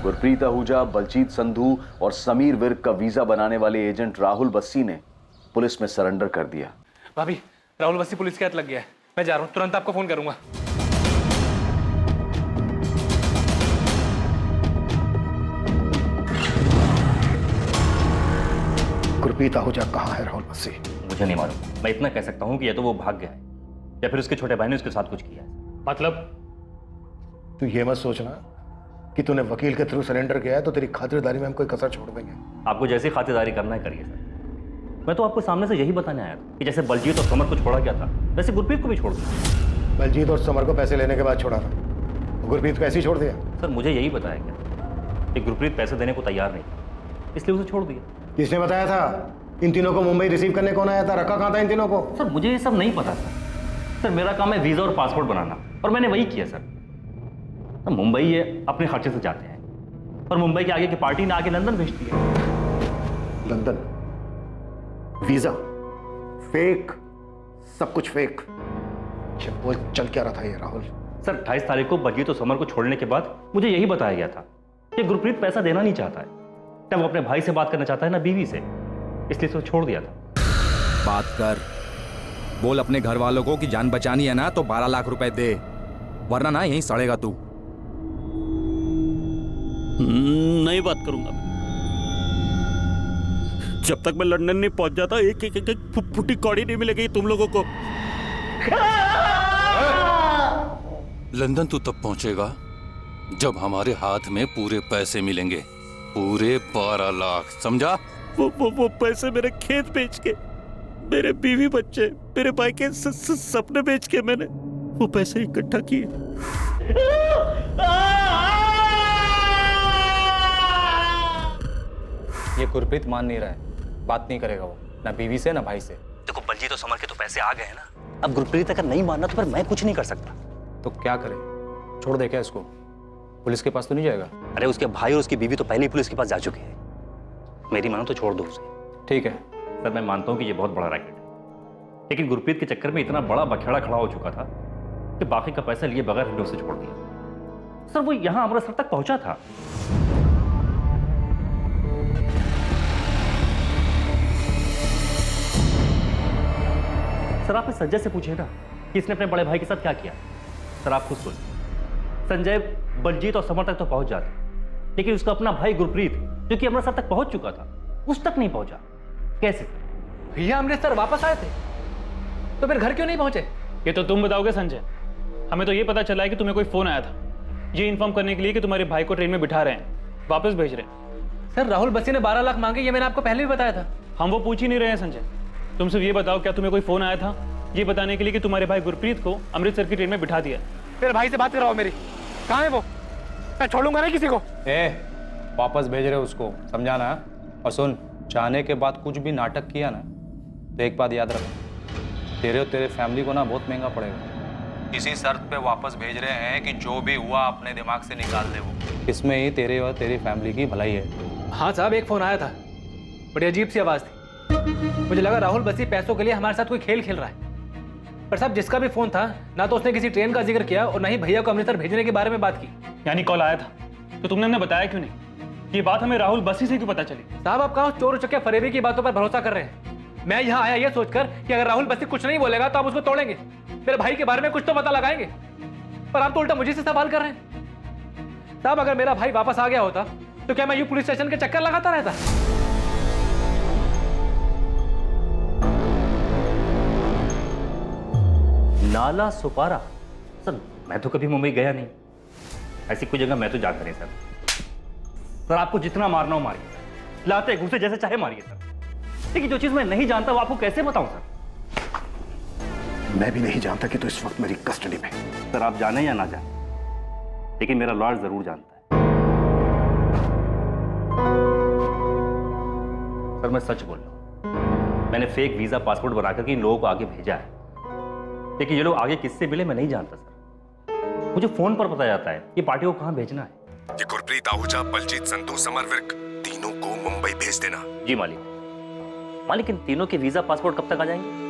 गुरप्रीत आहूजा, बलजीत संधू और समीर विर्क का वीजा बनाने वाले एजेंट राहुल बस्सी ने पुलिस में सरेंडर कर दिया। भाभी, राहुल बस्सी पुलिस के हाथ लग गया है। मैं जा रहा हूँ, तुरंत आपको फोन करूंगा। गुरप्रीत आहूजा कहाँ है राहुल बस्सी? मुझे नहीं मालूम। मैं इतना कह सकता हूँ कि या तो वो भाग गया है या फिर उसके छोटे भाई ने उसके साथ कुछ किया है। मतलब? तू ये मत सोचना कि तूने वकील के थ्रू सरेंडर किया है तो तेरी खातिरदारी में हम कोई कसर छोड़ देंगे। आपको जैसी खातिरदारी करना है करिए सर। मैं तो आपको सामने से यही बताने आया था कि जैसे बलजीत और समर को छोड़ा गया था वैसे गुरप्रीत को भी छोड़ दिया। बलजीत और समर को पैसे लेने के बाद छोड़ा था, गुरप्रीत को ऐसे ही छोड़ दिया? सर मुझे यही बताया गया कि गुरप्रीत पैसे देने को तैयार नहीं था, इसलिए उसे छोड़ दिया। किसने बताया था? इन तीनों को मुंबई रिसीव करने कौन आया था? रखा कहाँ था इन तीनों को? सर मुझे ये सब नहीं पता सर मेरा काम है वीज़ा और पासपोर्ट बनाना और मैंने वही किया सर। मुंबई ये अपने खर्चे से जाते हैं और मुंबई के आगे की पार्टी ने आगे लंदन भेज दिया। लंदन? वीजा फेक, सब कुछ फेक। बोल चल क्या रहा था ये राहुल? सर 28 तारीख को बलजीत और समर को छोड़ने के बाद मुझे यही बताया गया था कि गुरप्रीत पैसा देना नहीं चाहता है, ना वो अपने भाई से बात करना चाहता है ना बीवी से, इसलिए तो छोड़ दिया था। बात कर, बोल अपने घर वालों को कि जान बचानी है ना तो 12 लाख रुपए दे, वरना ना यहीं सड़ेगा तू। नहीं बात करूंगा मैं। जब तक मैं लंदन नहीं पहुंच जाता एक फुटी कौड़ी नहीं मिलेगी तुम लोगों को। लंदन तू तब पहुंचेगा जब हमारे हाथ में पूरे पैसे मिलेंगे, पूरे 12 लाख, समझा? वो पैसे मेरे खेत बेच के, मेरे बीवी बच्चे, मेरे भाई के सपने बेच के मैंने वो पैसे इकट्ठा किए। ये गुरप्रीत मान नहीं रहा है, बात नहीं करेगा वो, ना बीवी से ना भाई से। देखो बलजीत और समर के तो पैसे आ गए हैं ना, अब गुरप्रीत अगर नहीं मानना तो फिर मैं कुछ नहीं कर सकता। तो क्या करे? छोड़ दे क्या इसको? पुलिस के पास तो नहीं जाएगा? अरे उसके भाई और उसकी बीवी तो पहले ही पुलिस के पास जा चुके हैं, मेरी मानो तो छोड़ दो उसे। ठीक है सर मैं मानता हूँ कि ये बहुत बड़ा रैकेट है, लेकिन गुरप्रीत के चक्कर में इतना बड़ा बखेड़ा खड़ा हो चुका था कि बाकी का पैसा लिए बगैर हमने उसे छोड़ दिया। सर वो यहां अमृतसर तक पहुंचा था। सर आप इस संजय से पूछिए ना कि इसने अपने बड़े भाई के साथ क्या किया। सर आप खुद सुनिए, संजय बलजीत और समर तक तो पहुंच जाते, लेकिन उसका अपना भाई गुरप्रीत जो कि अमृतसर तक पहुंच चुका था उस तक नहीं पहुंचा। कैसे? भैया अमृतसर वापस आए थे तो फिर घर क्यों नहीं पहुंचे? ये तो तुम बताओगे संजय। हमें तो ये पता चला है कि तुम्हें कोई फोन आया था ये इन्फॉर्म करने के लिए कि तुम्हारे भाई को ट्रेन में बिठा रहे हैं, वापस भेज रहे हैं। सर राहुल बस्सी ने 12 लाख मांगे, ये मैंने आपको पहले भी बताया था। हम वो पूछ ही नहीं रहे हैं संजय। तुम सिर्फ ये बताओ क्या तुम्हें कोई फोन आया था ये बताने के लिए कि तुम्हारे भाई गुरप्रीत को अमृतसर की ट्रेन में बिठा दिया? मेरे भाई से बात करवाओ मेरी। कहाँ है वो? मैं छोड़ूंगा नहीं किसी को। वापस भेज रहे हो उसको, समझाना। और सुन, चाहने के बाद कुछ भी नाटक किया ना तो एक बात याद रख, तेरे और तेरे फैमिली को ना बहुत महंगा पड़ेगा। इसी शर्त पे वापस भेज रहे हैं कि जो भी हुआ अपने दिमाग से निकाल दे वो। इसमें ही तेरे और तेरी फैमिली की भलाई है। हाँ साहब, एक फोन आया था, बड़ी अजीब सी आवाज थी। मुझे लगा राहुल बस्सी पैसों के लिए हमारे साथ कोई खेल खेल रहा है। पर साहब जिसका भी फोन था ना तो उसने किसी ट्रेन का जिक्र किया और ना ही भैया को अमृतसर भेजने के बारे में बात की। यानी कॉल आया था तो तुमने हमें बताया क्यों नहीं? ये बात हमें राहुल बस्सी से क्यों पता चली? साहब आप कहाँ चोर उचक्के फरेबी की बातों पर भरोसा कर रहे हैं? मैं यहाँ आया ये सोचकर कि अगर राहुल बस्सी कुछ नहीं बोलेगा तो आप उसको तोड़ेंगे, मेरे भाई के बारे में कुछ तो पता लगाएंगे, पर आप तो उल्टा मुझे से सवाल कर रहे हैं। साहब अगर मेरा भाई वापस आ गया होता तो क्या मैं यूं पुलिस स्टेशन के चक्कर लगाता रहता? नाला सुपारा? सर मैं तो कभी मुंबई गया नहीं, ऐसी कोई जगह मैं तो जाकर नहीं सर आपको जितना मारना हो मारिए, लाते घुसे जैसे चाहे मारिए सर, लेकिन जो चीज मैं नहीं जानता वो आपको कैसे बताऊं सर? मैं भी नहीं जानता कि तू इस वक्त मेरी कस्टडी में। सर आप जाने या ना जाने, लेकिन मेरा लॉयर जरूर जानता है। सर मैं सच बोल रहा हूं, मैंने फेक वीजा पासपोर्ट बनाकर के इन लोगों को आगे भेजा है, लेकिन ये लोग आगे किससे मिले मैं नहीं जानता सर। मुझे फोन पर पता जाता है ये पार्टी को कहां भेजना है। ये गुरप्रीत आहूजा, बलजीत संधू, समर विर्क, तीनों को मुंबई भेज देना। जी मालिक। मालिक इन तीनों के वीजा पासपोर्ट कब तक आ जाएंगे?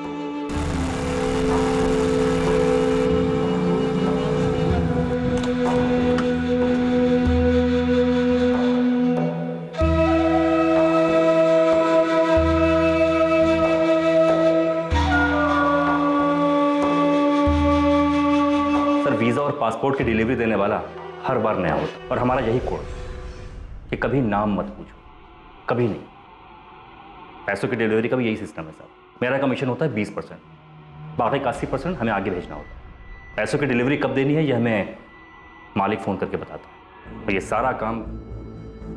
पासपोर्ट की डिलीवरी देने वाला हर बार नया होता, और हमारा यही कोड कि कभी नाम मत पूछो, कभी नहीं। पैसों की डिलीवरी का भी यही सिस्टम है साहब। मेरा कमीशन होता है 20%, बाकी का 80% हमें आगे भेजना होता है। पैसों की डिलीवरी कब देनी है यह हमें मालिक फ़ोन करके बताता है, और ये सारा काम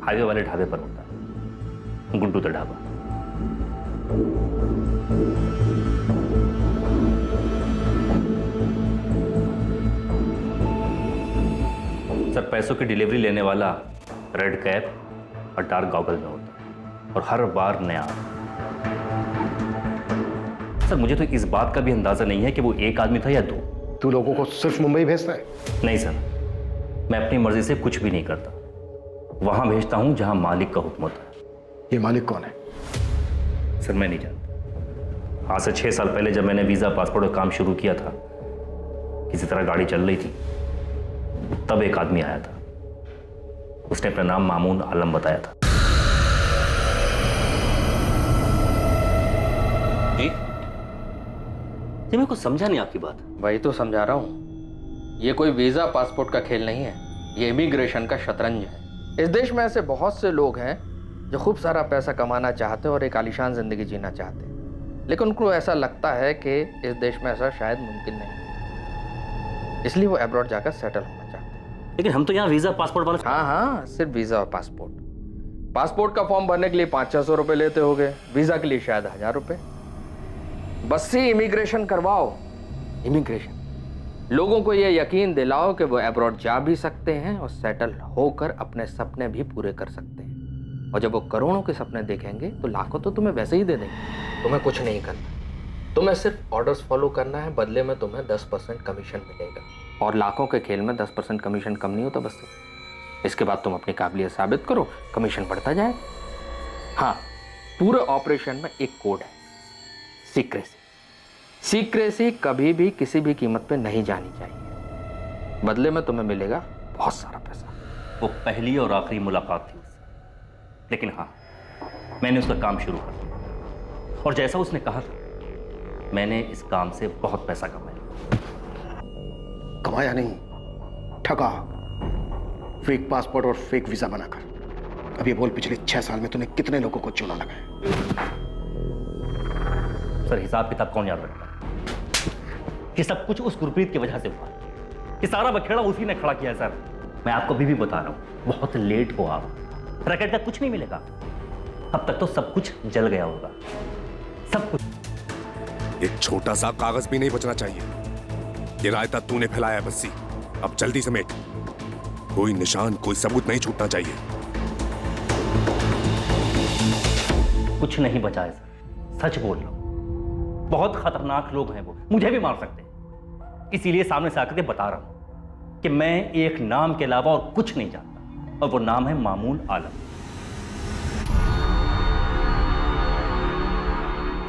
हाईवे वाले ढाबे पर होता है, गुड्डू द ढाबा। सर, पैसों की डिलीवरी लेने वाला रेड कैप और डार्क गॉगल में होता है, और हर बार नया। सर, मुझे तो इस बात का भी अंदाजा नहीं है कि वो एक आदमी था या दो। तू लोगों को सिर्फ मुंबई भेजता है? नहीं सर, मैं अपनी मर्जी से कुछ भी नहीं करता। वहां भेजता हूं जहां मालिक का हुक्म होता है। ये मालिक कौन है? सर, मैं नहीं जानता। आज से 6 साल पहले जब मैंने वीजा पासपोर्ट का काम शुरू किया था, किसी तरह गाड़ी चल रही थी, तब एक आदमी आया था। उसने अपना नाम मामून आलम बताया था। जी जी, मैं कुछ समझा नहीं आपकी बात। वही तो समझा रहा हूँ। ये कोई वीज़ा पासपोर्ट का खेल नहीं है, ये इमिग्रेशन का शतरंज है। इस देश में ऐसे बहुत से लोग हैं जो खूब सारा पैसा कमाना चाहते हैं और एक आलीशान ज़िंदगी जीना चाहते हैं, लेकिन उनको ऐसा लगता है कि इस देश में ऐसा शायद मुमकिन नहीं, इसलिए वो अब्रॉड जाकर सेटल होना चाहते हैं। लेकिन हम तो यहाँ वीजा पासपोर्ट वाले। हाँ, सिर्फ वीज़ा और पासपोर्ट। पासपोर्ट का फॉर्म भरने के लिए 500-600 रुपये लेते होगे, वीज़ा के लिए शायद 1000 रुपये। बस से इमिग्रेशन करवाओ। इमिग्रेशन लोगों को ये यकीन दिलाओ कि वो अब्रॉड जा भी सकते हैं और सेटल होकर अपने सपने भी पूरे कर सकते हैं, और जब वो करोड़ों के सपने देखेंगे तो लाखों तो तुम्हें वैसे ही दे देंगे। तुम्हें कुछ नहीं करना, तुम्हें सिर्फ ऑर्डर्स फॉलो करना है, बदले में तुम्हें 10% कमीशन मिलेगा, और लाखों के खेल में 10% कमीशन कम नहीं होता। बस इसके बाद तुम अपनी काबिलियत साबित करो, कमीशन बढ़ता जाए। हाँ, पूरे ऑपरेशन में एक कोड है, सीक्रेसी। सीक्रेसी कभी भी किसी भी कीमत पे नहीं जानी चाहिए, बदले में तुम्हें मिलेगा बहुत सारा पैसा। वो पहली और आखिरी मुलाकात थी उससे, लेकिन हाँ, मैंने उसका काम शुरू कर दिया, और जैसा उसने कहा था, मैंने इस काम से बहुत पैसा कमाया। कमाया नहीं, ठगा। फेक पासपोर्ट और फेक वीजा बनाकर। अब ये बोल, पिछले 6 साल में तूने कितने लोगों को चूना लगाया? सर, हिसाब किताब कौन याद रखता है? कि सब कुछ उस गुरप्रीत की वजह से हुआ, कि सारा बखेड़ा उसी ने खड़ा किया। सर, मैं आपको अभी भी बता रहा हूं, बहुत लेट हो आप, रैकेट का कुछ नहीं मिलेगा। अब तक तो सब कुछ जल गया होगा, सब कुछ। एक छोटा सा कागज भी नहीं बचना चाहिए। ये रायता तूने फैलाया बस्सी, अब जल्दी समेट। कोई निशान, कोई सबूत नहीं छूटना चाहिए। कुछ नहीं बचा है सर, सच बोल रहा हूं। बहुत खतरनाक लोग हैं वो, मुझे भी मार सकते हैं। इसीलिए सामने से आकर के बता रहा हूं कि मैं एक नाम के अलावा और कुछ नहीं जानता, और वो नाम है मामून आलम।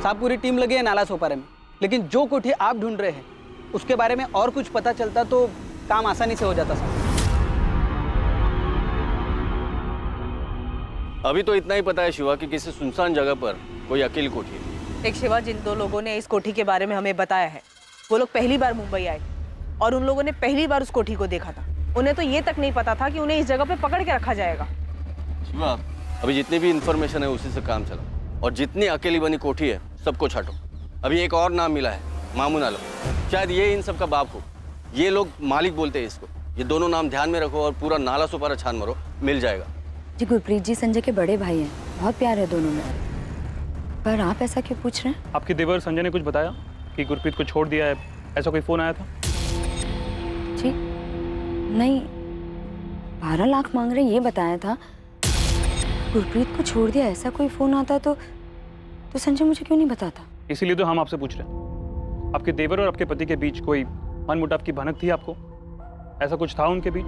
साहब, पूरी टीम लगी है नाला सोपारे में, लेकिन जो कोठी आप ढूंढ रहे हैं उसके बारे में और कुछ पता चलता तो काम आसानी से हो जाता साहब। अभी तो इतना ही पता है शिवा कि किसी सुनसान जगह पर कोई अकेली कोठी है। एक शिवा, जिन 2 लोगों ने इस कोठी के बारे में हमें बताया है, वो लोग पहली बार मुंबई आए और उन लोगों ने पहली बार उस कोठी को देखा था। उन्हें तो ये तक नहीं पता था कि उन्हें इस जगह पे पकड़ के रखा जाएगा। शिवा, अभी जितनी भी इंफॉर्मेशन है उसी से काम चला, और जितनी अकेली बनी कोठी है सबको छाटो। अभी एक और नाम मिला है, मामून आलम। शायद ये इन सब का बाप हो, ये लोग मालिक बोलते हैं इसको। ये दोनों नाम ध्यान में रखो और पूरा नाला सुपारा छान मारो, मिल जाएगा। जी, गुरप्रीत जी संजय के बड़े भाई हैं, बहुत प्यार है दोनों में। पर आप ऐसा क्यों पूछ रहे हैं? आपके देवर संजय ने कुछ बताया कि गुरप्रीत को छोड़ दिया है, ऐसा कोई फोन आया था? जी नहीं, 12 लाख मांग रहे ये बताया था। गुरप्रीत को छोड़ दिया ऐसा कोई फोन आता तो संजय मुझे क्यों नहीं बताता? इसीलिए तो हम आपसे पूछ रहे हैं। आपके देवर और आपके पति के बीच कोई मनमुटाव की भनक थी आपको? ऐसा कुछ था उनके बीच?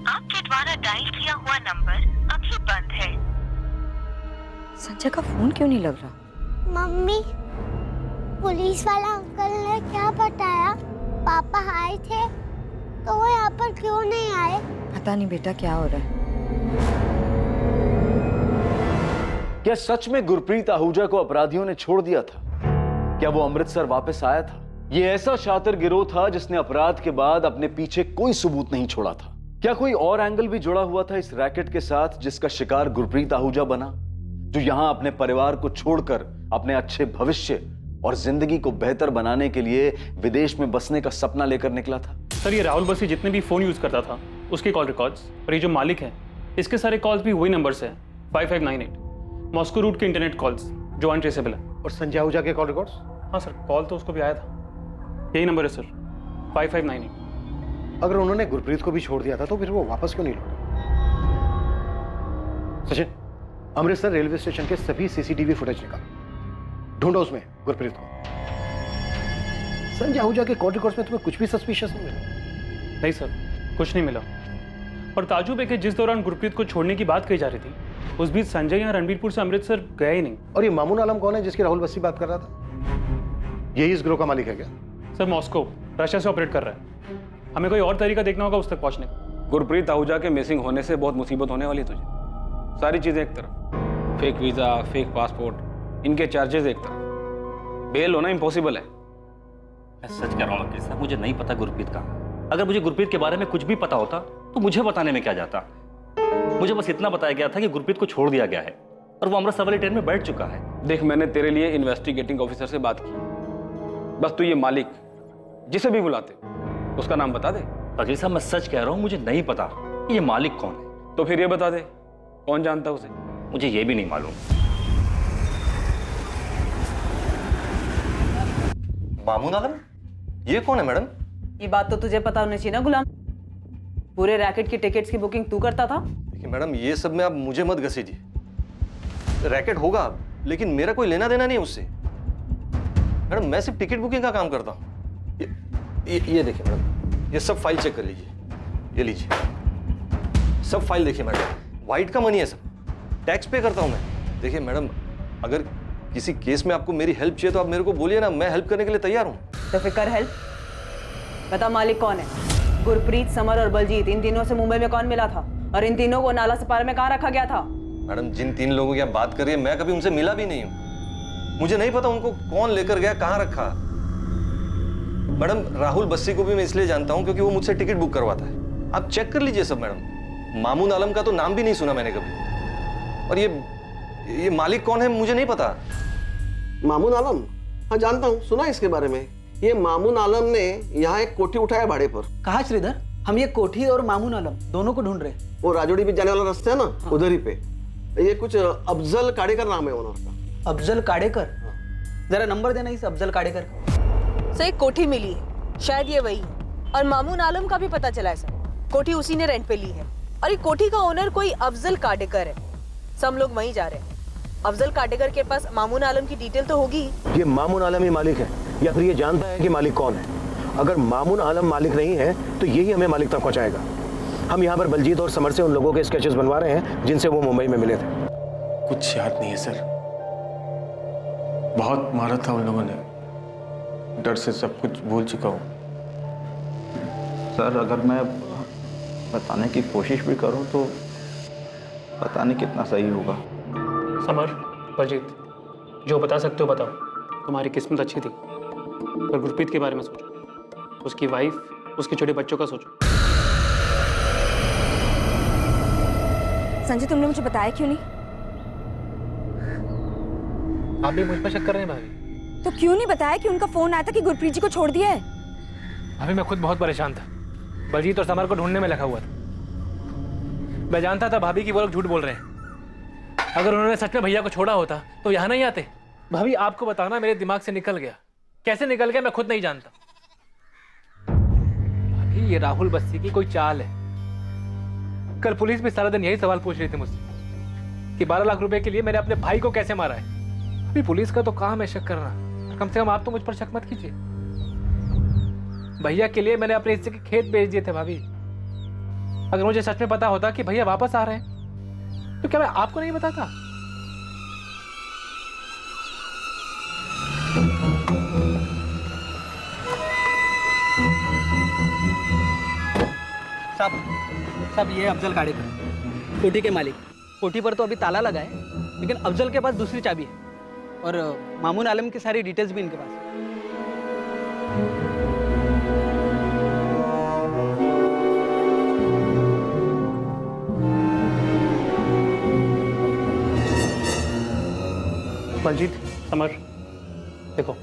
आपके द्वारा डायल किया हुआ नंबर अभी बंद है। संजय का फोन क्यों नहीं लग रहा? मम्मी, पुलिस वाला अंकल ने क्या बताया? पापा आए थे तो वो यहाँ पर क्यों नहीं आए? पता नहीं बेटा क्या हो रहा है। क्या सच में गुरप्रीत आहूजा को अपराधियों ने छोड़ दिया था? क्या वो अमृतसर वापस आया था? ये ऐसा शातिर गिरोह था जिसने अपराध के बाद अपने पीछे कोई सबूत नहीं छोड़ा था। क्या कोई और एंगल भी जुड़ा हुआ था इस रैकेट के साथ जिसका शिकार गुरप्रीत आहूजा बना, जो यहां अपने परिवार को छोड़कर अपने अच्छे भविष्य और जिंदगी को बेहतर बनाने के लिए विदेश में बसने का सपना लेकर निकला था? सर ये राहुल बस्सी जितने भी फ़ोन यूज़ करता था उसके कॉल रिकॉर्ड्स और ये जो मालिक है इसके सारे कॉल्स भी वही नंबर से हैं 5598 मॉस्को रूट के इंटरनेट कॉल्स जो अनट्रेसेबल है। और संजय आहूजा के कॉल रिकॉर्ड्स? हाँ सर कॉल तो उसको भी आया था, यही नंबर है सर 5598। अगर उन्होंने गुरप्रीत को भी छोड़ दिया था तो फिर वो वापस क्यों नहीं लौटे? सचिन, अमृतसर रेलवे स्टेशन के सभी सीसीटीवी फुटेज निकालो, ढूंढो उसमें गुरप्रीत को। संजय आहूजा के कॉल रिकॉर्ड्स में तुम्हें कुछ भी सस्पिशियस नहीं मिला? नहीं सर कुछ नहीं मिला। और ताजुब है कि जिस दौरान गुरप्रीत को छोड़ने की बात कही जा रही थी उस बीच संजय यहाँ रणबीरपुर से अमृतसर गया ही नहीं। और ये मामून आलम कौन है जिसकी राहुल बस्सी बात कर रहा था? यही इस ग्रोह का मालिक है क्या? सर मॉस्को रशिया से ऑपरेट कर रहा है, हमें कोई और तरीका देखना होगा उस तक पहुंचने का। गुरप्रीत आहूजा के मिसिंग होने से बहुत मुसीबत होने वाली है तुझे। सारी चीज़ें एक तरफ, फेक वीज़ा, फेक पासपोर्ट, इनके चार्जेस एक तरफ, बेल होना इम्पॉसिबल है। मैं सच कह रहा हूँ वकील साहब, मुझे नहीं पता गुरप्रीत कहाँ। अगर मुझे गुरप्रीत के बारे में कुछ भी पता होता तो मुझे बताने में क्या जाता। मुझे बस इतना बताया गया था कि गुरप्रीत को छोड़ दिया गया है और वो अमृतसर वाली ट्रेन में बैठ चुका है। देख मैंने तेरे लिए इन्वेस्टिगेटिंग ऑफिसर से बात की, बस तू ये मालिक जिसे भी बुलाते उसका नाम बता दे। वकील साहब मैं सच कह रहा हूँ, मुझे नहीं पता ये मालिक कौन है। तो फिर ये बता दे कौन जानता उसे? मुझे ये भी नहीं मालूम। मामून आलम? ये कौन है मैडम? ये बात तो तुझे पता होनी चाहिए ना गुलाम, पूरे रैकेट की टिकट्स की बुकिंग तू करता था। देखिए मैडम ये सब में आप मुझे मत घसीटिए। रैकेट होगा लेकिन मेरा कोई लेना देना नहीं है उससे। मैडम मैं सिर्फ टिकट बुकिंग का काम करता हूँ। ये देखिए मैडम, ये सब फाइल चेक कर लीजिए, ये लीजिए सब फाइल देखिए मैडम, वाइट का मनी है सब, टैक्स पे करता हूँ मैं। देखिए मैडम अगर किसी केस में आपको मेरी हेल्प चाहिए तो आप मेरे को बोलिए ना, मैं हेल्प करने के लिए तैयार हूँ। तो फिर कर हेल्प, बता मालिक कौन है? गुरप्रीत, समर और बलजीत, इन तीनों से मुंबई में कौन मिला था और इन तीनों को नाला सपारा में कहाँ रखा गया था? मैडम जिन 3 लोगों की आप बात कर रही है मैं कभी उनसे मिला भी नहीं हूँ, मुझे नहीं पता उनको कौन लेकर गया, कहाँ रखा। मैडम राहुल बस्सी को भी मैं इसलिए जानता हूँ क्योंकि वो मुझसे टिकट बुक करवाता है, आप चेक कर लीजिए सब। मैडम मामून आलम का तो नाम भी नहीं सुना मैंने कभी, और ये मालिक कौन है मुझे नहीं पता। मामून आलम? हाँ जानता हूँ, सुना इसके बारे में। ये मामून आलम ने यहाँ एक कोठी उठाया भाड़े पर। कहा श्रीधर? हम ये कोठी और मामून आलम दोनों को ढूंढ रहे हैं। वो राजोड़ी बीच जाने वाला रास्ता है ना, हाँ। उधर ही पे। ये कुछ अफजल काड़ेकर नाम है ओनर का। अफजल काड़ेकर? जरा नंबर देना इस अफजल काड़ेकर का। सर एक कोठी मिली है, शायद ये वही है, और मामून आलम का भी पता चला है सर, कोठी उसी ने रेंट पे ली है और ये कोठी का ओनर कोई अफजल काड़ेकर है। सब लोग वहीं जा रहे हैं। अफजल काटेकर के पास मामून आलम की डिटेल तो होगी। ये मामून आलम ही मालिक है या फिर ये जानता है कि मालिक कौन है? अगर मामून आलम मालिक नहीं है तो यही हमें मालिक तक पहुंचाएगा। हम यहाँ पर बलजीत और समर से उन लोगों के स्केचेस बनवा रहे हैं जिनसे वो मुंबई में मिले थे। कुछ याद नहीं है सर, बहुत मारा था उन लोगों ने, डर से सब कुछ भूल चुका हूँ। सर अगर मैं बताने की कोशिश भी करूँ तो पता नहीं कितना सही होगा। समर, बलजीत, जो बता सकते हो बताओ। तुम्हारी किस्मत अच्छी थी, पर गुरप्रीत के बारे में सोचो, उसकी वाइफ, उसके छोटे बच्चों का सोचो। संजय तुमने मुझे बताया क्यों नहीं? आप भी मुझ पर शक कर रहे हैं भाभी? तो क्यों नहीं बताया कि उनका फोन आया था कि गुरप्रीत जी को छोड़ दिया है? भाभी मैं खुद बहुत परेशान था, बलजीत और समर को ढूंढने में लगा हुआ था। मैं जानता था भाभी कि वो लोग झूठ बोल रहे हैं। अगर उन्होंने सच में भैया को छोड़ा होता तो यहाँ नहीं आते। भाभी आपको बताना मेरे दिमाग से निकल गया, कैसे निकल गया मैं खुद नहीं जानता। भाभी ये राहुल बस्सी की कोई चाल है। कल पुलिस भी सारा दिन यही सवाल पूछ रही थी मुझसे कि 12 लाख रुपए के लिए मैंने अपने भाई को कैसे मारा है। अभी पुलिस का तो काम है शक करना, कम से कम आप तो मुझ पर शक मत कीजिए। भैया के लिए मैंने अपने हिस्से के खेत बेच दिए थे भाभी। अगर मुझे सच में पता होता कि भैया वापस आ रहे हैं तो क्या मैं आपको नहीं बताता? साहब साहब ये अफजल काडेकर, कोठी के मालिक। कोठी पर तो अभी ताला लगा है, लेकिन अफजल के पास दूसरी चाबी है और मामून आलम की सारी डिटेल्स भी इनके पास है। बलजीत, समर, देखो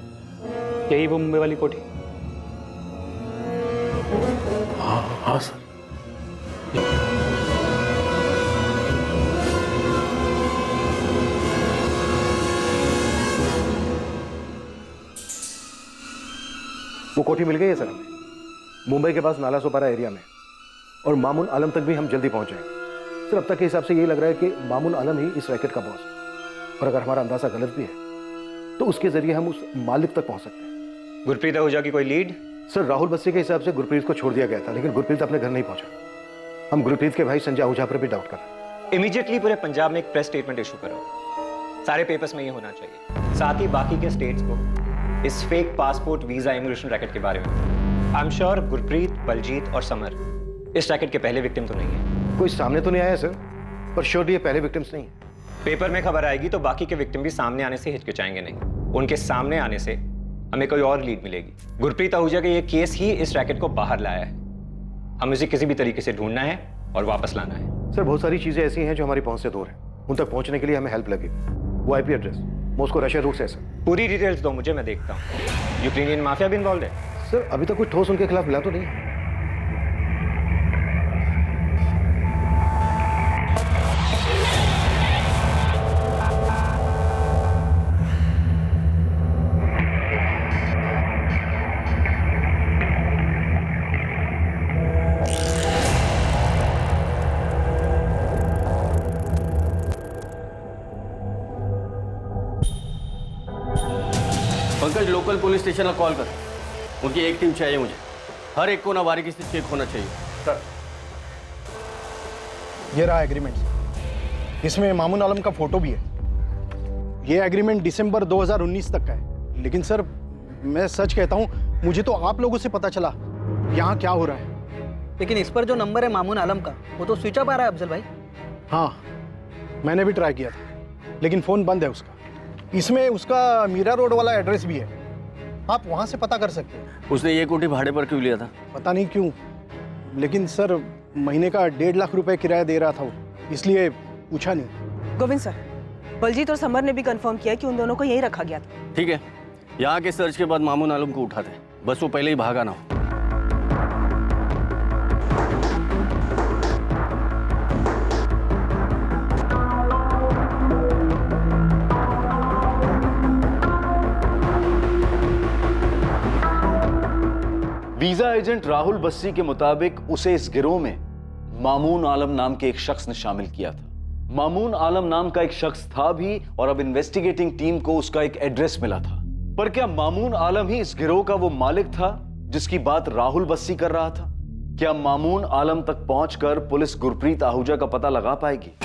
यही वो मुंबई वाली कोठी। हाँ सर। वो कोठी मिल गई है सर हमें, मुंबई के पास नाला सोपारा एरिया में, और मामून आलम तक भी हम जल्दी पहुंच जाएंगे। सर अब तक के हिसाब से यही लग रहा है कि मामून आलम ही इस रैकेट का बॉस है, और अगर हमारा अंदाजा गलत भी है तो उसके जरिए हम उस मालिक तक पहुंच सकते हैं। गुरप्रीत आहूजा की कोई लीड? सर राहुल बस्सी के हिसाब से गुरप्रीत को छोड़ दिया गया था, लेकिन गुरप्रीत अपने घर नहीं पहुंचा। हम गुरप्रीत के भाई संजय आहूजा पर भी डाउट कर रहे हैं। इमीडिएटली पूरे पंजाब में एक प्रेस स्टेटमेंट इशू करो, सारे पेपर्स में ये होना चाहिए, साथ ही बाकी के स्टेट्स को इस fake passport visa immigration racket के बारे में। I am sure Gurpreet, Baljeet और समर इस रैकेट के पहले विक्टिम तो नहीं है। कोई सामने तो नहीं आया सर, पर श्योरली ये पहले विक्टिम्स नहीं है। पेपर में खबर आएगी तो बाकी के विक्टिम भी सामने आने से हिचकिचाएंगे नहीं, उनके सामने आने से हमें कोई और लीड मिलेगी। गुरप्रीत आहूजा का ये केस ही इस रैकेट को बाहर लाया है, हमें उसे किसी भी तरीके से ढूंढना है और वापस लाना है। सर बहुत सारी चीजें ऐसी हैं जो हमारी पहुंच से दूर हैं, उन तक पहुंचने के लिए हमें हेल्प लगेगी। वो IP address, Moscow Russia route से है सर। पूरी डिटेल्स दो मुझे, मैं देखता हूँ। यूक्रेनियन माफिया भी इन्वॉल्व है? सर अभी तक कोई ठोस उनके खिलाफ मिला तो नहीं है। Pankaj, local police station call कर, उनकी एक टीम चाहिए मुझे। हर एक को ना बारीकी से चेक होना चाहिए। सर ये रहा एग्रीमेंट, इसमें मामून आलम का फोटो भी है। ये एग्रीमेंट दिसंबर 2019 तक का है, लेकिन सर मैं सच कहता हूँ, मुझे तो आप लोगों से पता चला यहाँ क्या हो रहा है। लेकिन इस पर जो नंबर है मामून आलम का, वो तो स्विच ऑफ आ रहा है अफजल भाई। हाँ मैंने भी ट्राई किया था, लेकिन फ़ोन बंद है उसका। इसमें उसका मीरा रोड वाला एड्रेस भी है, आप वहाँ से पता कर सकते हैं। उसने ये कोठी भाड़े पर क्यों लिया था? पता नहीं क्यों, लेकिन सर महीने का 1.5 लाख रुपए किराया दे रहा था वो, इसलिए पूछा नहीं। गोविंद सर, बलजीत और समर ने भी कंफर्म किया कि उन दोनों को यहीं रखा गया था। ठीक है, यहाँ के सर्च के बाद मामून आलम को उठाते हैं, बस वो पहले ही भागा ना हो। वीजा एजेंट राहुल बस्सी के मुताबिक उसे इस गिरोह में मामून आलम नाम के एक शख्स ने शामिल किया था। मामून आलम नाम का एक शख्स था भी, और अब इन्वेस्टिगेटिंग टीम को उसका एक एड्रेस मिला था। पर क्या मामून आलम ही इस गिरोह का वो मालिक था जिसकी बात राहुल बस्सी कर रहा था? क्या मामून आलम तक पहुंचकर पुलिस गुरप्रीत आहूजा का पता लगा पाएगी?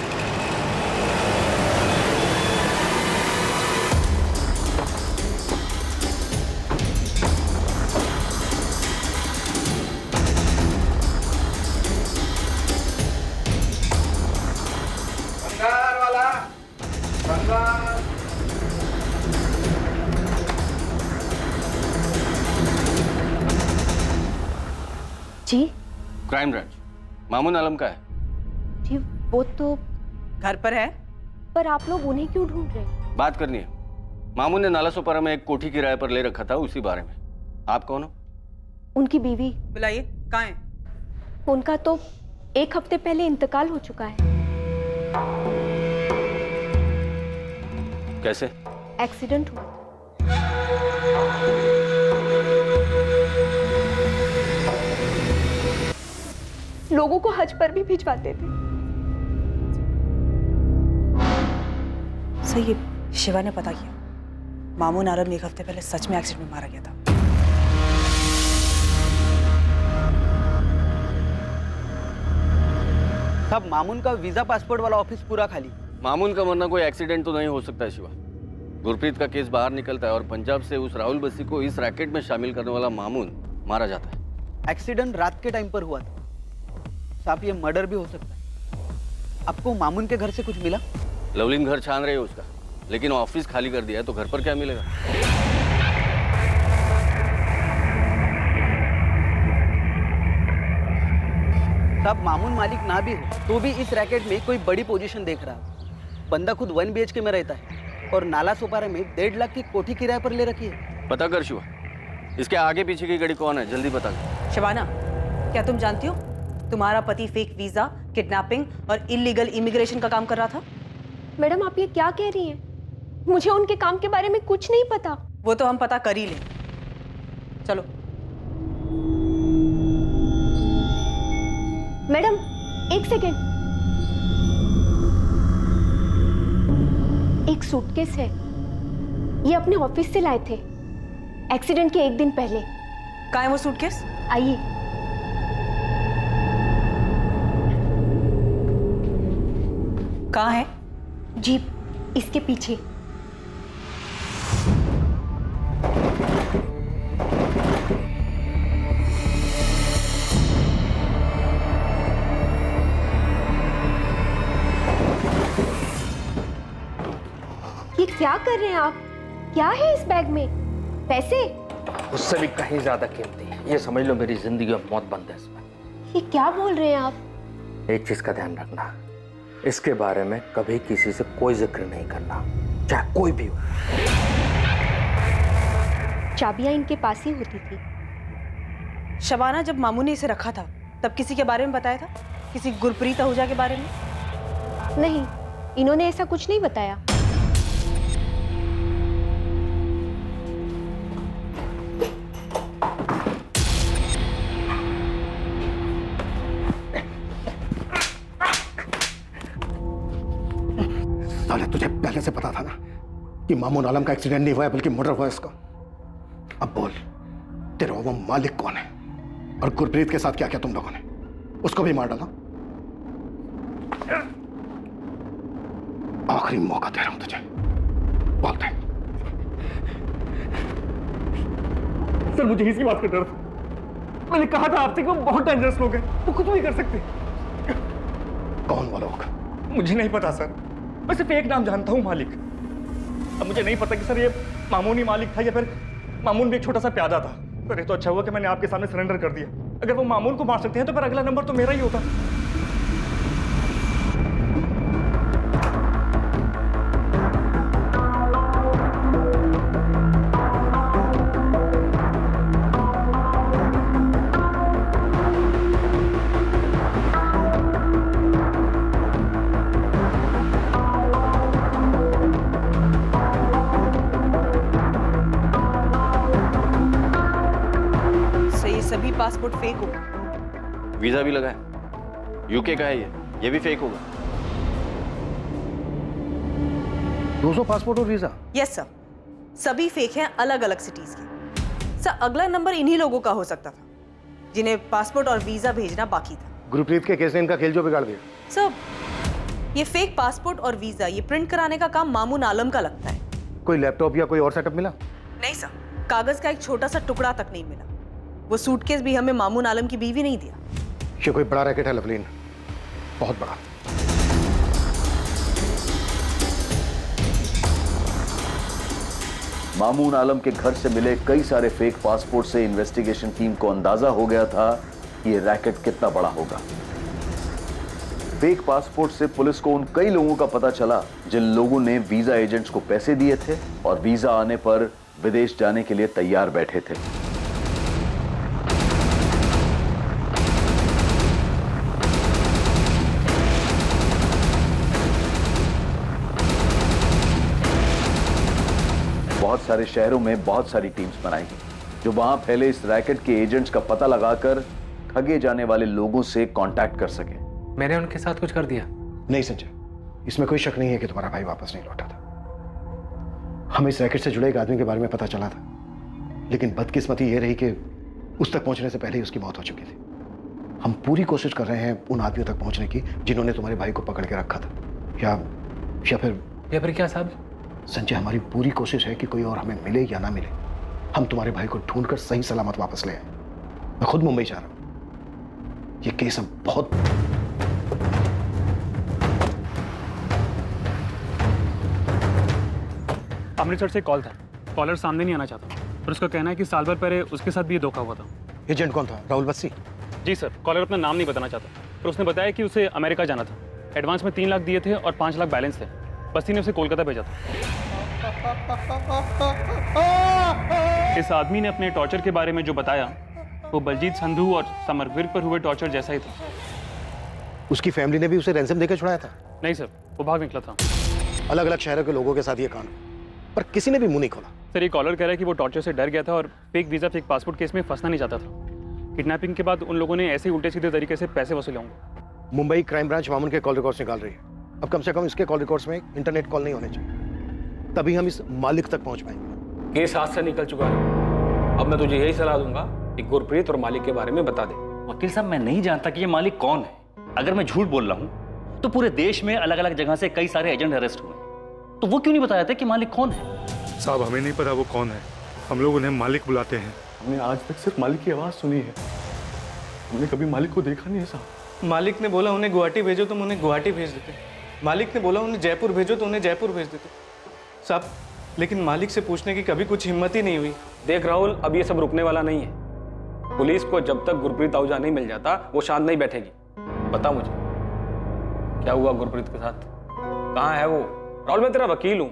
जी क्राइम ब्रांच, मामून आलम का है। जी वो तो घर पर है, पर आप लोग उन्हें क्यों ढूंढ रहे हैं? बात करनी है। मामून ने नाला सोपारा में एक कोठी किराए पर ले रखा था, उसी बारे में। आप कौन हो? उनकी बीवी। बुलाइए, कहाँ है? उनका तो 1 हफ्ते पहले इंतकाल हो चुका है। कैसे? एक्सीडेंट हुआ। लोगों को हज पर भी भिजवाते थे। सही है, शिवा ने पता किया। मामून आलम 1 हफ्ते पहले सच में एक्सीडेंट में मारा गया था। साहब मामून का वीजा पासपोर्ट वाला ऑफिस पूरा खाली। मामून का मरना कोई एक्सीडेंट तो नहीं हो सकता है शिवा। गुरप्रीत का केस बाहर निकलता है और पंजाब से उस राहुल बस्सी को इस रैकेट में शामिल करने वाला मामून मारा जाता है। एक्सीडेंट रात के टाइम पर हुआ था, साहब ये मर्डर भी हो सकता है। आपको मामून के घर से कुछ मिला? लवलीन घर छान रही है उसका, लेकिन ऑफिस खाली कर दिया है तो घर पर क्या मिलेगा? साहब मामून मालिक ना भी हो तो भी इस रैकेट में कोई बड़ी पोजीशन देख रहा है। बंदा खुद 1 BHK में रहता है और नाला सोपारा में 1.5 लाख की कोठी किराए पर ले रखी है। पता कर शिवा, इसके आगे पीछे की गड़ी कौन है, जल्दी बता। शबाना, क्या तुम जानती हो तुम्हारा पति फेक वीजा, किडनैपिंग और इलीगल इमिग्रेशन का काम कर रहा था? मैडम आप ये क्या कह रही हैं? मुझे उनके काम के बारे में कुछ नहीं पता। वो तो हम पता कर ही लें। चलो। मैडम 1 सेकेंड, एक सूटकेस है, ये अपने ऑफिस से लाए थे एक्सीडेंट के 1 दिन पहले। कहाँ है वो सूटकेस? आइए। कहाँ है? जीप इसके पीछे। ये क्या कर रहे हैं आप? क्या है इस बैग में? पैसे? उससे भी कहीं ज्यादा कीमती है। ये समझ लो मेरी जिंदगी और मौत बंद है इसमें। ये क्या बोल रहे हैं आप? एक चीज का ध्यान रखना, इसके बारे में कभी किसी से कोई जिक्र नहीं करना, चाहे कोई भी हो। चाबियां इनके पास ही होती थी। शबाना, जब मामू ने इसे रखा था तब किसी के बारे में बताया था? किसी गुरप्रीत आहूजा के बारे में? नहीं, इन्होंने ऐसा कुछ नहीं बताया। साले, तुझे पहले से पता था ना कि मामून आलम का एक्सीडेंट नहीं हुआ है बल्कि मर्डर हुआ है इसका। अब बोल, तेरा वो मालिक कौन है और गुरप्रीत के साथ क्या क्या तुम लोगों ने? उसको भी मार डाला। आखिरी मौका दे रहा हूं तुझे, बोल दे। सर मुझे इसकी बात का डर था। मैंने कहा था आपसे कि वो बहुत डेंजरस लोग हैं, वो कुछ भी कर सकते। कौन वो लोग? मुझे नहीं पता सर, मैं सिर्फ एक नाम जानता हूँ, मालिक। अब मुझे नहीं पता कि सर ये मामून ही मालिक था या फिर मामून भी एक छोटा सा प्यादा था। सर ये तो अच्छा हुआ कि मैंने आपके सामने सरेंडर कर दिया। अगर वो मामून को मार सकते हैं तो फिर अगला नंबर तो मेरा ही होता। सभी पासपोर्ट फेक हो। वीजा भी लगा है, यूके का है ये भी फेक होगा। 200 पासपोर्ट और वीजा? यस सर, सभी फेक हैं, अलग अलग सिटीज के। सर अगला नंबर इन्हीं लोगों का हो सकता था जिन्हें पासपोर्ट और वीजा भेजना बाकी था। गुरप्रीत के केस ने इनका खेल जो बिगाड़ दिया। सर ये फेक पासपोर्ट और वीजा ये प्रिंट कराने का काम मामून आलम का लगता है। कोई लैपटॉप या कोई और सेटअप मिला? नहीं सर, कागज का एक छोटा सा टुकड़ा तक नहीं मिला। वो सूटकेस भी हमें मामून आलम की बीवी नहीं दिया। ये कोई बड़ा रैकेट है लवलीन, बहुत बड़ा। मामून आलम के घर से मिले कई सारे फेक पासपोर्ट से इन्वेस्टिगेशन टीम को अंदाजा हो गया था कि ये रैकेट कितना बड़ा होगा। फेक पासपोर्ट से पुलिस को उन कई लोगों का पता चला जिन लोगों ने वीजा एजेंट्स को पैसे दिए थे और वीजा आने पर विदेश जाने के लिए तैयार बैठे थे। बहुत सारे शहरों में बहुत सारी टीम्स बनाई गई जो वहां फैले इस रैकेट के एजेंट्स का पता लगाकर ठगे जाने वाले लोगों से कांटेक्ट कर सके। मैंने उनके साथ कुछ कर दिया? नहीं संजय, इसमें कोई शक नहीं है कि तुम्हारा भाई वापस नहीं लौटा था। हमें इस रैकेट से जुड़े एक आदमी के बारे में पता चला था, लेकिन बदकिस्मती ये रही कि उस तक पहुंचने से पहले ही उसकी मौत हो चुकी थी। हम पूरी कोशिश कर रहे हैं उन आदमियों तक पहुंचने की जिन्होंने तुम्हारे भाई को पकड़ के रखा था। या फिर क्या साहब? संजय, हमारी पूरी कोशिश है कि कोई और हमें मिले या ना मिले, हम तुम्हारे भाई को ढूंढकर सही सलामत वापस ले आए। मैं खुद मुंबई जा रहा हूं। ये केस अब बहुत अमृतसर से कॉल था। कॉलर सामने नहीं आना चाहता और उसका कहना है कि साल भर पहले उसके साथ भी ये धोखा हुआ था। एजेंट कौन था? राहुल बस्सी? जी सर, कॉलर अपना नाम नहीं बताना चाहता, पर उसने बताया कि उसे अमेरिका जाना था। एडवांस में 3 लाख दिए थे और 5 लाख बैलेंस थे। बस्सी ने उसे कोलकाता भेजा था। इस आदमी ने अपने टॉर्चर के बारे में जो बताया वो बलजीत संधू और समर विर्क पर हुए टॉर्चर जैसा ही था। उसकी फैमिली ने भी उसे रैंसम देकर छुड़ाया था? नहीं सर, वो भाग निकला था। अलग अलग शहरों के लोगों के साथ ये कांड, पर किसी ने भी मुंह नहीं खोला। सर, ये कॉलर कह रहा है कि वो टॉर्चर से डर गया था और fake visa fake passport case में फंसना नहीं चाहता था। किडनैपिंग के बाद उन लोगों ने ऐसे ही उल्टे सीधे तरीके से पैसे वसूले होंगे। मुंबई क्राइम ब्रांच मामून के कॉल रिकॉर्ड्स निकाल रही है। अब कम से कम इसके कॉल रिकॉर्ड्स में इंटरनेट कॉल नहीं होने चाहिए, तभी हम इस मालिक तक पहुंच पाएंगे। केस हाथ से निकल चुका है। अब मैं तुझे यही सलाह दूंगा कि गुरप्रीत और मालिक के बारे में बता दे। वकील साहब, मैं नहीं जानता कि ये मालिक कौन है। अगर मैं झूठ बोल रहा हूं तो पूरे देश में अलग अलग जगह से कई सारे एजेंट अरेस्ट हुए, तो वो क्यों नहीं बताया था कि मालिक कौन है? साहब, हमें नहीं पता वो कौन है। हम लोग उन्हें मालिक बुलाते हैं। हमने आज तक सिर्फ मालिक की आवाज सुनी है, हमने कभी मालिक को देखा नहीं है साहब। मालिक ने बोला उन्हें गुवाहाटी भेजो तो हम उन्हें गुवाहाटी भेज देते। मालिक ने बोला उन्हें जयपुर भेजो तो उन्हें जयपुर भेज देते साहब, लेकिन मालिक से पूछने की कभी कुछ हिम्मत ही नहीं हुई। देख राहुल, अब ये सब रुकने वाला नहीं है। पुलिस को जब तक गुरप्रीत आहूजा नहीं मिल जाता वो शांत नहीं बैठेगी। बता मुझे, क्या हुआ गुरप्रीत के साथ? कहाँ है वो? राहुल, मैं तेरा वकील हूँ,